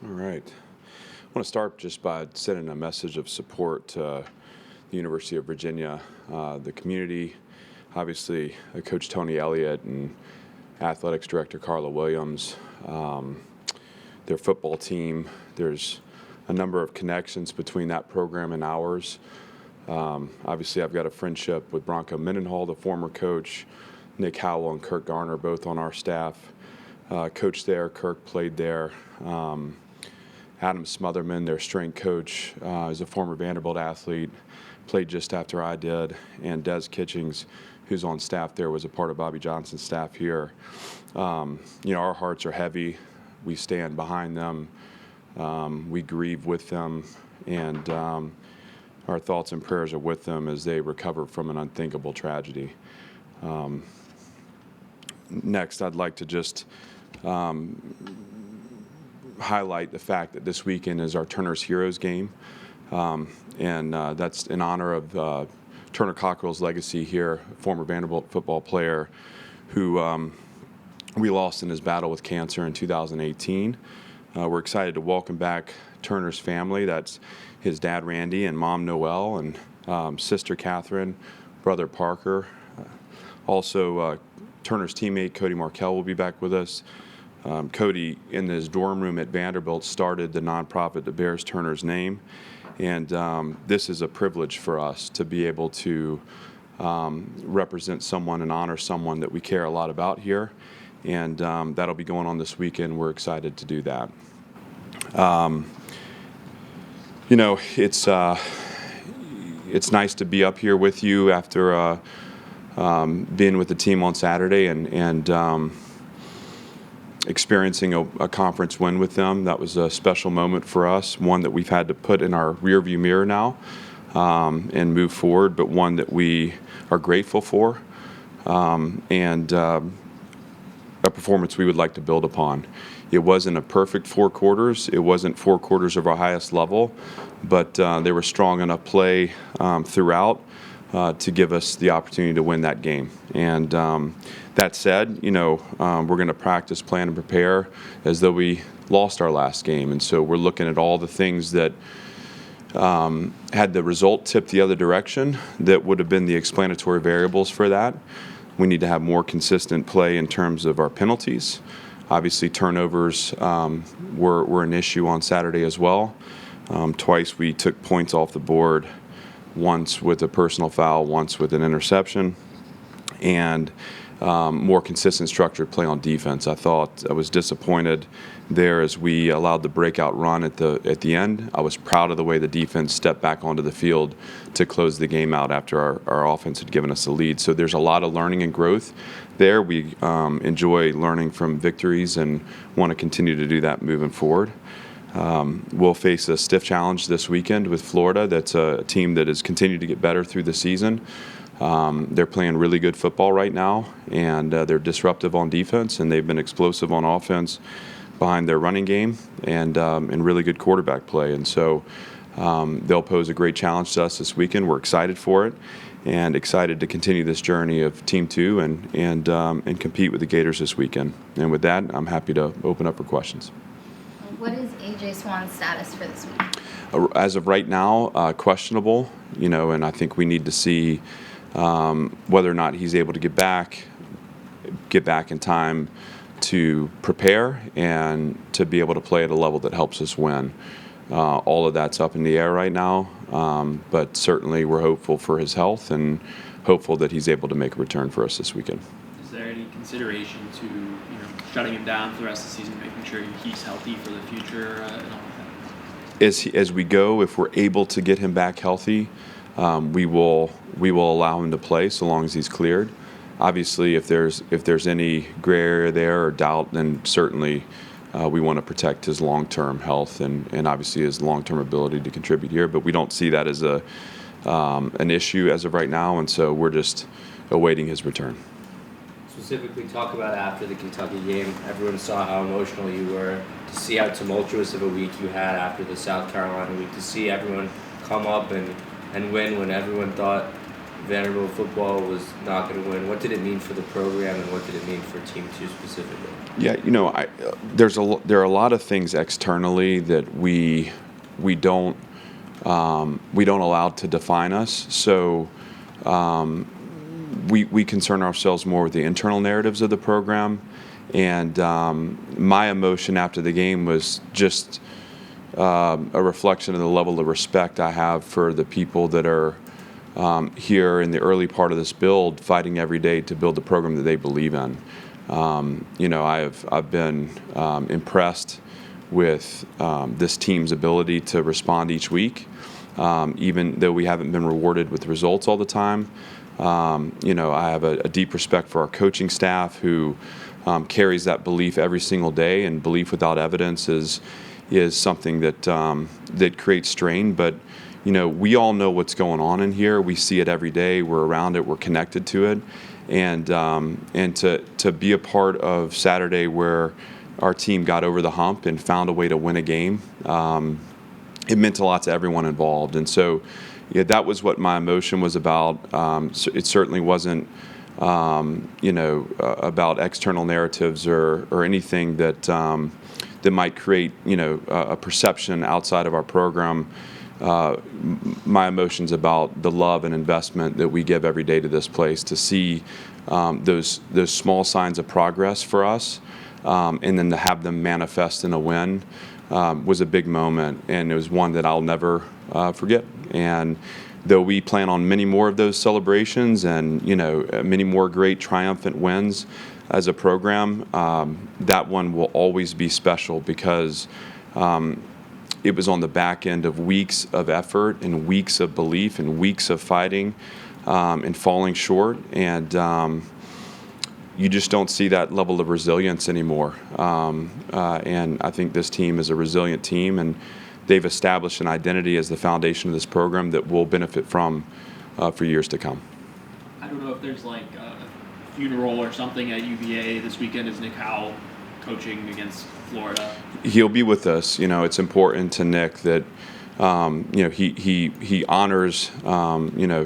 All right. I want to start just by sending a message of support to the University of Virginia, the community, obviously Coach Tony Elliott and Athletics Director Carla Williams, their football team. There's a number of connections between that program and ours. Obviously, I've got a friendship with Bronco Mendenhall, the former coach, Nick Howell and Kirk Garner, both on our staff. Coached there, Kirk played there. Adam Smotherman, their strength coach, is a former Vanderbilt athlete, played just after I did, and Des Kitchings, who's on staff there, was a part of Bobby Johnson's staff here. Our hearts are heavy. We stand behind them. We grieve with them, and our thoughts and prayers are with them as they recover from an unthinkable tragedy. Next, I'd like to just highlight the fact that this weekend is our Turner's Heroes game, and that's in honor of Turner Cockrell's legacy here, former Vanderbilt football player who we lost in his battle with cancer in 2018. We're excited to welcome back Turner's family. That's his dad, Randy, and mom, Noelle, and sister, Catherine, brother, Parker. Also, Turner's teammate, Cody Markell, will be back with us. Cody, in his dorm room at Vanderbilt, started the nonprofit that bears Turner's name. And this is a privilege for us to be able to represent someone and honor someone that we care a lot about here. And that'll be going on this weekend. We're excited to do that. It's nice to be up here with you after being with the team on Saturday and experiencing a conference win with them. That was a special moment for us, one that we've had to put in our rearview mirror now and move forward, but one that we are grateful for, and a performance we would like to build upon. It wasn't a perfect 4 quarters. It wasn't 4 quarters of our highest level, but they were strong enough play throughout to give us the opportunity to win that game. And that said, we're going to practice, plan, and prepare as though we lost our last game. And so we're looking at all the things that had the result tip the other direction that would have been the explanatory variables for that. We need to have more consistent play in terms of our penalties. Obviously, turnovers were an issue on Saturday as well. Twice we took points off the board, once with a personal foul, once with an interception, and more consistent structured play on defense. I thought I was disappointed there as we allowed the breakout run at the end. I was proud of the way the defense stepped back onto the field to close the game out after our offense had given us a lead. So there's a lot of learning and growth there. We enjoy learning from victories and want to continue to do that moving forward. We'll face a stiff challenge this weekend with Florida. That's a team that has continued to get better through the season. They're playing really good football right now, and they're disruptive on defense, and they've been explosive on offense behind their running game and really good quarterback play. And so they'll pose a great challenge to us this weekend. We're excited for it and excited to continue this journey of Team 2 and compete with the Gators this weekend. And with that, I'm happy to open up for questions. What is A.J. Swann's status for this week? As of right now, questionable, and I think we need to see whether or not he's able to get back in time to prepare and to be able to play at a level that helps us win. All of that's up in the air right now, but certainly we're hopeful for his health and hopeful that he's able to make a return for us this weekend. Is there any consideration to shutting him down for the rest of the season, making sure he's healthy for the future and all of that? As we go, if we're able to get him back healthy, we will allow him to play so long as he's cleared. Obviously, if there's any gray area there or doubt, then certainly we want to protect his long-term health and obviously his long-term ability to contribute here. But we don't see that as an issue as of right now, and so we're just awaiting his return. Specifically, talk about after the Kentucky game. Everyone saw how emotional you were, to see how tumultuous of a week you had after the South Carolina week, to see everyone come up and win when everyone thought Vanderbilt football was not going to win. What did it mean for the program, and what did it mean for Team 2 specifically? Yeah, there are a lot of things externally that we don't allow to define us. So we concern ourselves more with the internal narratives of the program. And my emotion after the game was just a reflection of the level of respect I have for the people that are here in the early part of this build, fighting every day to build the program that they believe in. I've been impressed with this team's ability to respond each week, even though we haven't been rewarded with results all the time. I have a deep respect for our coaching staff who carries that belief every single day, and belief without evidence is something that creates strain. But we all know what's going on in here. We see it every day. We're around it. We're connected to it, and to be a part of Saturday where our team got over the hump and found a way to win a game, it meant a lot to everyone involved. And so, yeah, that was what my emotion was about. It certainly wasn't, about external narratives or anything that might create, a perception outside of our program. My emotions about the love and investment that we give every day to this place, to see those small signs of progress for us, and then to have them manifest in a win was a big moment, and it was one that I'll never forget. And though we plan on many more of those celebrations and many more great triumphant wins as a program, that one will always be special because it was on the back end of weeks of effort and weeks of belief and weeks of fighting and falling short. And you just don't see that level of resilience anymore. And I think this team is a resilient team, and they've established an identity as the foundation of this program that we'll benefit from for years to come. I don't know if there's like a funeral or something at UVA this weekend. Is Nick Howell coaching against Florida? He'll be with us. It's important to Nick that he honors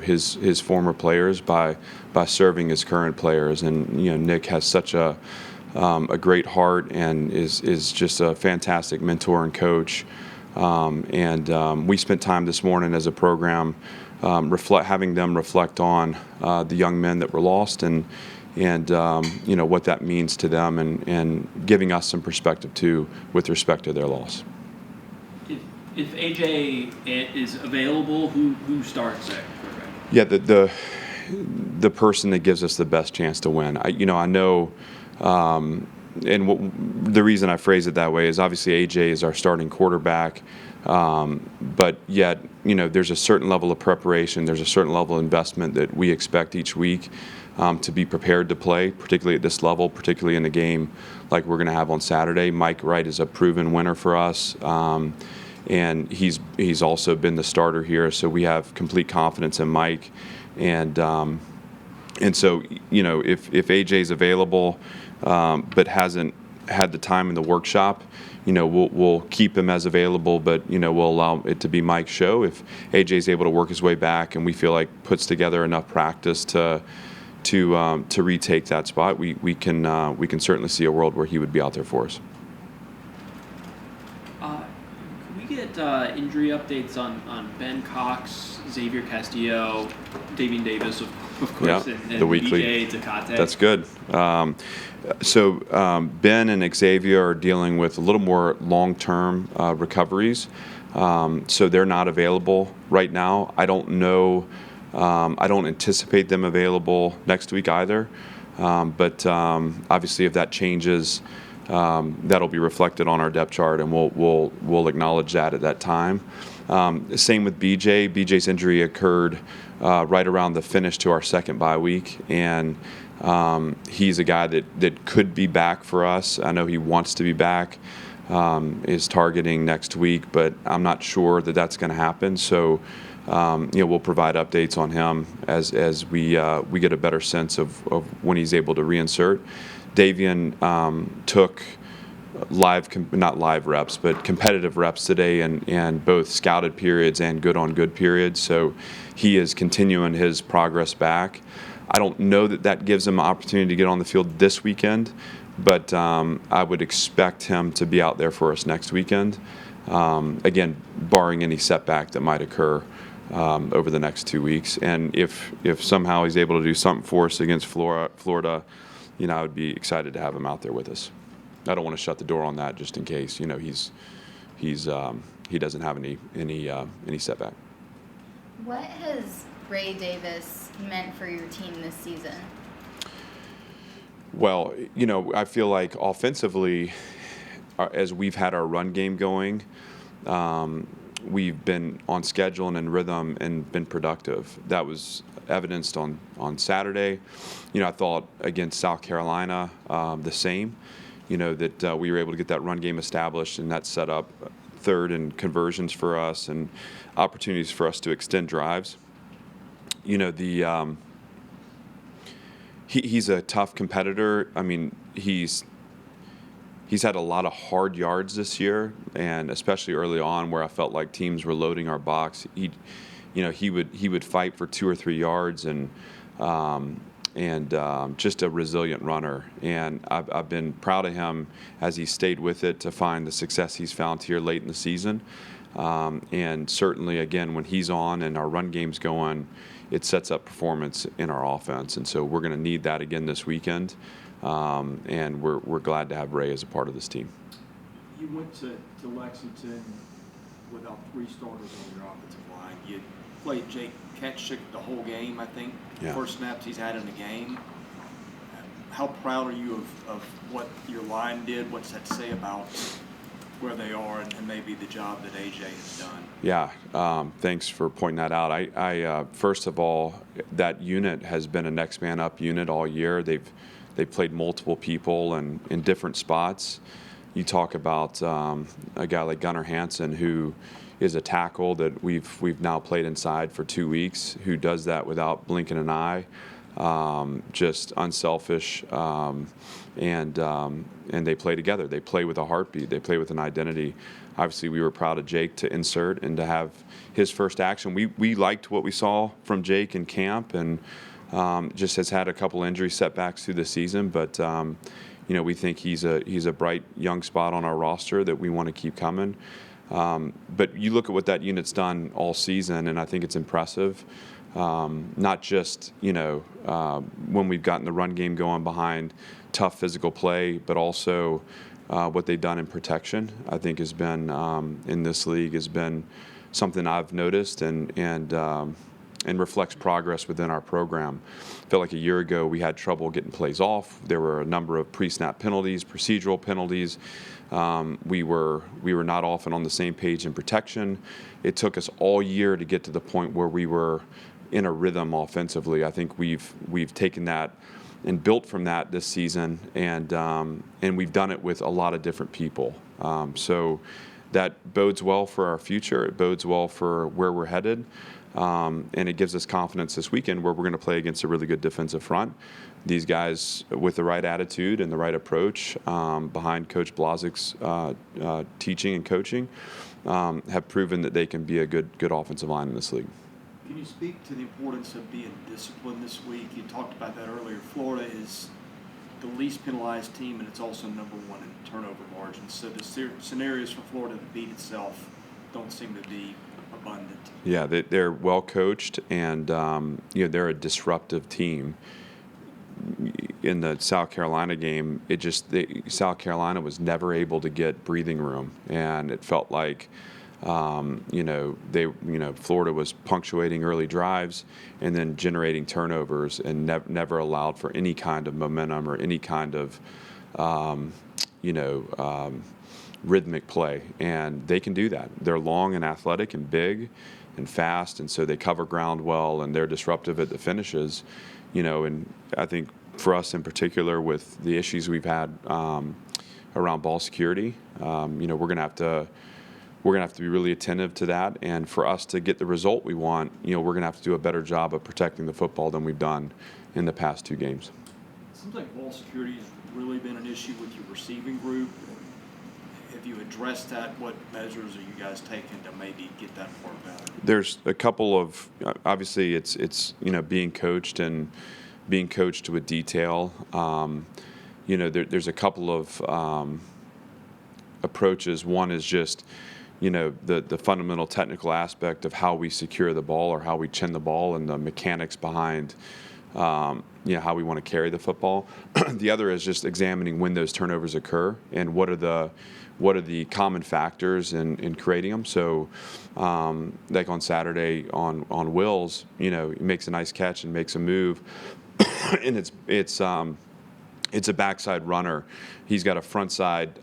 his former players by serving his current players, and Nick has such a great heart and is just a fantastic mentor and coach. We spent time this morning as a program having them reflect on the young men that were lost and what that means to them, and giving us some perspective too with respect to their loss. If AJ is available, who starts at quarterback? Yeah, the person that gives us the best chance to win. I know. The reason I phrase it that way is obviously AJ is our starting quarterback, but yet there's a certain level of preparation, there's a certain level of investment that we expect each week to be prepared to play, particularly at this level, particularly in a game like we're going to have on Saturday. Mike Wright is a proven winner for us, and he's also been the starter here, so we have complete confidence in Mike, and so if AJ's available, but hasn't had the time in the workshop, we'll keep him as available, but we'll allow it to be Mike's show. If AJ's able to work his way back and we feel like puts together enough practice to retake that spot, we can certainly see a world where he would be out there for us. Can we get injury updates on Ben Cox, Xavier Castillo, Davian Davis, of course, and the weekly. DJ Tecate? That's good. So Ben and Xavier are dealing with a little more long-term recoveries, so they're not available right now. I don't know. I don't anticipate them available next week either. But obviously, if that changes, that'll be reflected on our depth chart, and we'll acknowledge that at that time. Same with BJ. BJ's injury occurred right around the finish to our second bye week, and he's a guy that could be back for us. I know he wants to be back, is targeting next week, but I'm not sure that that's going to happen. So we'll provide updates on him as we get a better sense of when he's able to reinsert. Davian took not live reps, but competitive reps today, and both scouted periods and good on good periods. So he is continuing his progress back. I don't know that gives him an opportunity to get on the field this weekend, but I would expect him to be out there for us next weekend. Again, barring any setback that might occur over the next 2 weeks. And if somehow he's able to do something for us against Florida, I would be excited to have him out there with us. I don't want to shut the door on that just in case, he doesn't have any setback. What has Ray Davis meant for your team this season? Well, I feel like offensively, as we've had our run game going, we've been on schedule and in rhythm and been productive. That was evidenced on Saturday. I thought against South Carolina the same, that we were able to get that run game established, and that set up third and conversions for us and opportunities for us to extend drives. He's a tough competitor. I mean, he's had a lot of hard yards this year, and especially early on where I felt like teams were loading our box. He would fight for 2 or 3 yards, and just a resilient runner. And I've been proud of him as he stayed with it to find the success he's found here late in the season. And certainly, again, when he's on and our run game's going, it sets up performance in our offense. And so we're going to need that again this weekend. And we're glad to have Ray as a part of this team. You went to Lexington without 3 starters on your offensive line. You played Jake Ketchuk the whole game, I think. Yeah. First snaps he's had in the game. How proud are you of what your line did? What's that say about where they are and maybe the job that AJ has done? Yeah, thanks for pointing that out. I first of all, that unit has been a next man up unit all year. They've played multiple people and in different spots. You talk about a guy like Gunnar Hansen, who is a tackle that we've now played inside for 2 weeks, who does that without blinking an eye, just unselfish, and they play together. They play with a heartbeat. They play with an identity. Obviously, we were proud of Jake to insert and to have his first action. We liked what we saw from Jake in camp, and just has had a couple injury setbacks through the season, but we think he's a bright young spot on our roster that we want to keep coming. But you look at what that unit's done all season, and I think it's impressive. Not just when we've gotten the run game going behind tough physical play, but also what they've done in protection. I think has been in this league has been something I've noticed and reflects progress within our program. I felt like a year ago we had trouble getting plays off. There were a number of pre-snap penalties, procedural penalties. We were not often on the same page in protection. It took us all year to get to the point where we were in a rhythm offensively. I think we've taken that and built from that this season, and we've done it with a lot of different people. So that bodes well for our future. It bodes well for where we're headed. And it gives us confidence this weekend where we're going to play against a really good defensive front. These guys, with the right attitude and the right approach behind Coach Blazek's teaching and coaching, have proven that they can be a good offensive line in this league. Can you speak to the importance of being disciplined this week? You talked about that earlier. Florida is the least penalized team, and it's also number 1 in turnover margins. So the scenarios for Florida to beat itself don't seem to be abundant. Yeah, they're well coached, and they're a disruptive team. In the South Carolina game, South Carolina was never able to get breathing room, and it felt like Florida was punctuating early drives and then generating turnovers, and never allowed for any kind of momentum or any kind of rhythmic play. And they can do that. They're long and athletic and big and fast, and so they cover ground well, and they're disruptive at the finishes. And I think for us in particular, with the issues we've had around ball security, we're going to have to be really attentive to that. And for us to get the result we want, we're going to have to do a better job of protecting the football than we've done in the past 2 games. It seems like ball security has really been an issue with your receiving group. Have you addressed that? What measures are you guys taking to maybe get that part better? There's a couple of obviously it's being coached and being coached with detail. There's a couple of approaches. One is just the fundamental technical aspect of how we secure the ball or how we chin the ball and the mechanics behind how we want to carry the football. The other is just examining when those turnovers occur and what are the common factors in creating them. So, like on Saturday on Wills, he makes a nice catch and makes a move, and it's a backside runner. He's got a front side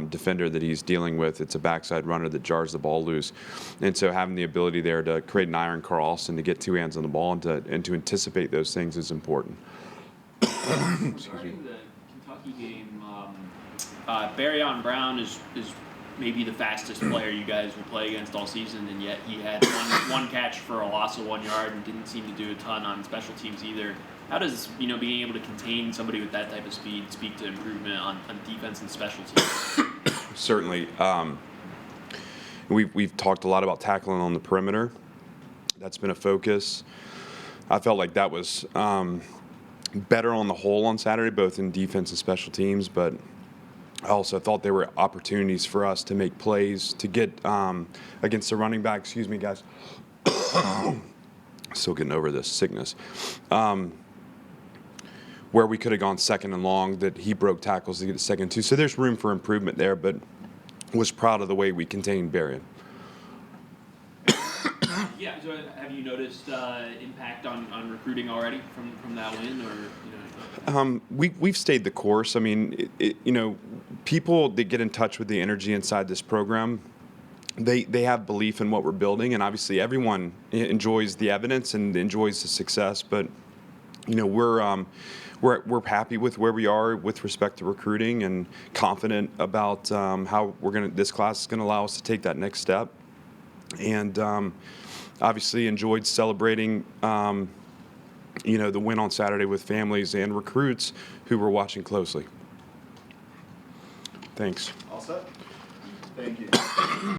defender that he's dealing with. It's a backside runner that jars the ball loose. And so having the ability there to create an iron Carlson, to get two hands on the ball and to anticipate those things is important. Regarding the Kentucky game, Barryon Brown is maybe the fastest player you guys will play against all season, and yet he had one catch for a loss of 1 yard and didn't seem to do a ton on special teams either. How does being able to contain somebody with that type of speed speak to improvement on defense and special teams? Certainly. We've talked a lot about tackling on the perimeter. That's been a focus. I felt like that was better on the whole on Saturday, both in defense and special teams, but I also thought there were opportunities for us to make plays to get against the running back. Excuse me, guys. Still getting over this sickness. Where we could have gone second and long, that he broke tackles to get a second and two. So there's room for improvement there, but was proud of the way we contained Berrien. Yeah. So have you noticed impact on recruiting already from that win, or We've stayed the course. I mean, people that get in touch with the energy inside this program, they have belief in what we're building, and obviously everyone enjoys the evidence and enjoys the success. But we're happy with where we are with respect to recruiting, and confident about how this class is gonna allow us to take that next step. And obviously enjoyed celebrating the win on Saturday with families and recruits who were watching closely. Thanks. All set? Thank you.